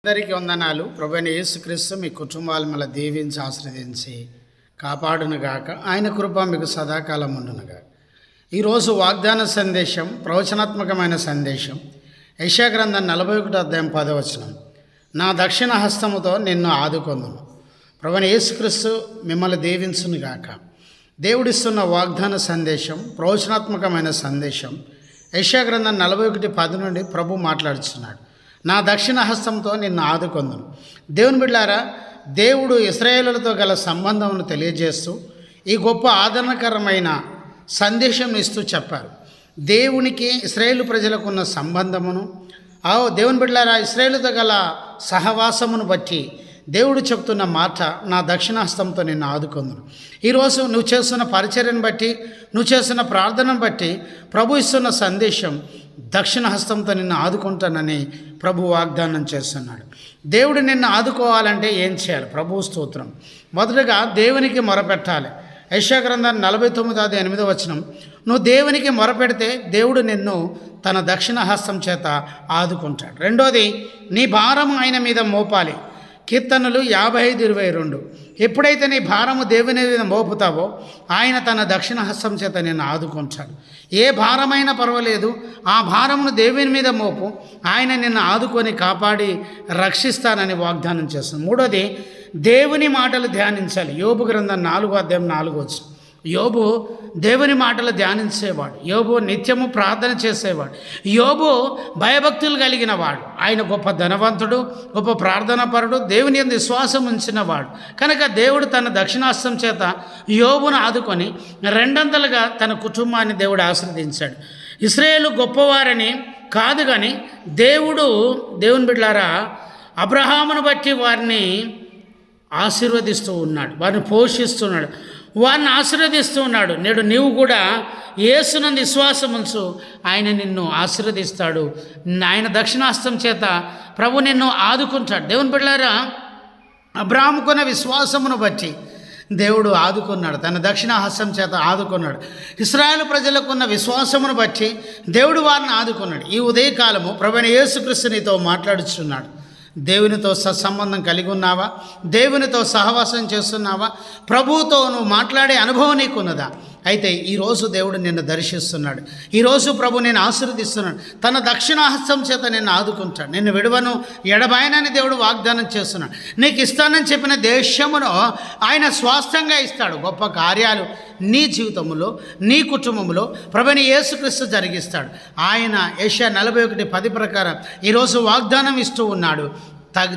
అందరికీ వందనాలు. ప్రభువైన యేసుక్రీస్తు మీ కుటుంబాలు మళ్ళీ దీవించి ఆశీర్వదించి కాపాడునుగాక. ఆయన కృప మీకు సదాకాలం ఉండునుగాక. ఈరోజు వాగ్దాన సందేశం, ప్రవచనాత్మకమైన సందేశం. యెషయా గ్రంథం 41వ అధ్యాయం 10వ వచనం. నా దక్షిణ హస్తముతో నిన్ను ఆదుకొందును. ప్రభువైన యేసుక్రీస్తు మిమ్మల్ని దీవించునుగాక. దేవుడిస్తున్న వాగ్దాన సందేశం, ప్రవచనాత్మకమైన సందేశం. యెషయా గ్రంథం 41:10 నుండి ప్రభు మాట్లాడుతున్నాడు. నా దక్షిణ హస్తంతో నిన్ను ఆదుకొందును. దేవుని బిడ్డలారా, దేవుడు ఇశ్రాయేలులతో గల సంబంధమును తెలియజేస్తూ ఈ గొప్ప ఆదరణకరమైన సందేశం ఇస్తూ చెప్పారు. దేవునికి ఇశ్రాయేలు ప్రజలకు ఉన్న సంబంధమును, దేవుని బిడ్డలారా, ఇశ్రాయేలుతో గల సహవాసమును బట్టి దేవుడు చెప్తున్న మాట, నా దక్షిణహస్తంతో నిన్ను ఆదుకొందును. ఈరోజు నువ్వు చేస్తున్న పరిచర్యను బట్టి, నువ్వు చేస్తున్న ప్రార్థనను బట్టి ప్రభు ఇస్తున్న సందేశం, దక్షిణ హస్తంతో నిన్ను ఆదుకుంటానని ప్రభు వాగ్దానం చేస్తున్నాడు. దేవుడు నిన్ను ఆదుకోవాలంటే ఏం చేయాలి? ప్రభు స్తోత్రం. మొదటగా దేవునికి మొరపెట్టాలి. యెషయా గ్రంథం 49:8 వచనం. నువ్వు దేవునికి మొరపెడితే దేవుడు నిన్ను తన దక్షిణ హస్తం చేత ఆదుకుంటాడు. రెండోది, నీ భారం ఆయన మీద మోపాలి. కీర్తనలు 55:22. ఎప్పుడైతే నీ భారము దేవుని మీద మోపుతావో ఆయన తన దక్షిణ హస్తం చేత నిన్ను ఆదుకుంటాడు. ఏ భారమైనా పర్వాలేదు, ఆ భారమును దేవుని మీద మోపు, ఆయన నిన్ను ఆదుకొని కాపాడి రక్షిస్తానని వాగ్దానం చేస్తుంది. మూడోది, దేవుని మాటలు ధ్యానించాలి. యోబు గ్రంథం 4:4. యోబు దేవుని మాటలు ధ్యానించేవాడు. యోబు నిత్యము ప్రార్థన చేసేవాడు. యోబు భయభక్తులు కలిగిన వాడు. ఆయన గొప్ప ధనవంతుడు, గొప్ప ప్రార్థనాపరుడు, దేవుని యందు విశ్వాసం ఉంచినవాడు. కనుక దేవుడు తన దక్షిణాస్తం చేత యోబును ఆదుకొని రెండంతలుగా తన కుటుంబాన్ని దేవుడు ఆశీర్వదించాడు. ఇశ్రాయేలు గొప్పవారని కాదు, కానీ దేవుని బిడ్డలారా, అబ్రహామును బట్టి వారిని ఆశీర్వదిస్తూ ఉన్నాడు, వారిని పోషిస్తున్నాడు, వారిని ఆశీర్వదిస్తూ ఉన్నాడు. నేడు నీవు కూడా యేసునందు విశ్వాసం ఉంచు, ఆయన నిన్ను ఆశీర్వదిస్తాడు. ఆయన దక్షిణాస్తం చేత ప్రభు నిన్ను ఆదుకుంటాడు. దేవుని బిడ్డలారా, అబ్రాహాముకున్న విశ్వాసమును బట్టి దేవుడు ఆదుకున్నాడు, తన దక్షిణ హస్తం చేత ఆదుకున్నాడు. ఇశ్రాయేలు ప్రజలకున్న విశ్వాసమును బట్టి దేవుడు వారిని ఆదుకున్నాడు. ఈ ఉదయకాలము ప్రభువైన యేసుక్రీస్తు నీతో మాట్లాడుచున్నాడు. దేవునితో సత్సంబంధం కలిగి ఉన్నావా? దేవునితో సహవాసం చేస్తున్నావా? ప్రభువుతో నువ్వు మాట్లాడే అనుభవం నీకున్నదా? అయితే ఈరోజు దేవుడు నిన్ను దర్శిస్తున్నాడు. ఈరోజు ప్రభు నేను ఆశీర్వదిస్తున్నాడు. తన దక్షిణాహస్తం చేత నిన్ను ఆదుకుంటాడు. నిన్ను విడువను, ఎడబాయనని దేవుడు వాగ్దానం చేస్తున్నాడు. నీకు ఇస్తానని చెప్పిన దేశమును ఆయన స్వాస్థ్యంగా ఇస్తాడు. గొప్ప కార్యాలు నీ జీవితంలో, నీ కుటుంబంలో ప్రభువైన యేసుక్రీస్తు జరిగిస్తాడు. ఆయన యెషయా 41:10 ప్రకారం ఈరోజు వాగ్దానం ఇస్తూ ఉన్నాడు.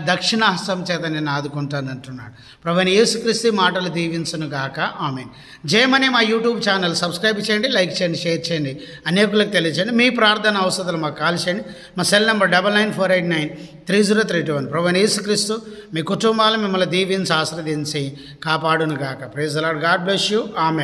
దక్షిణాహస్తం చేత నేను ఆదుకుంటానంటున్నాడు. ప్రభువైన యేసుక్రీస్తు మాటలు దీవించును గాక. ఆమేన్. జయమనే మా యూట్యూబ్ ఛానల్ సబ్స్క్రైబ్ చేయండి, లైక్ చేయండి, షేర్ చేయండి, అనేకులకు తెలియజేయండి. మీ ప్రార్థన అవసరాలు మాకు కాల్ చేయండి. మా సెల్ నెంబర్ 9948930321. ప్రభువైన యేసుక్రీస్తు మీ కుటుంబాలు మిమ్మల్ని దీవించి ఆశీర్వదించి కాపాడును గాక. Praise the Lord. God bless you. Amen.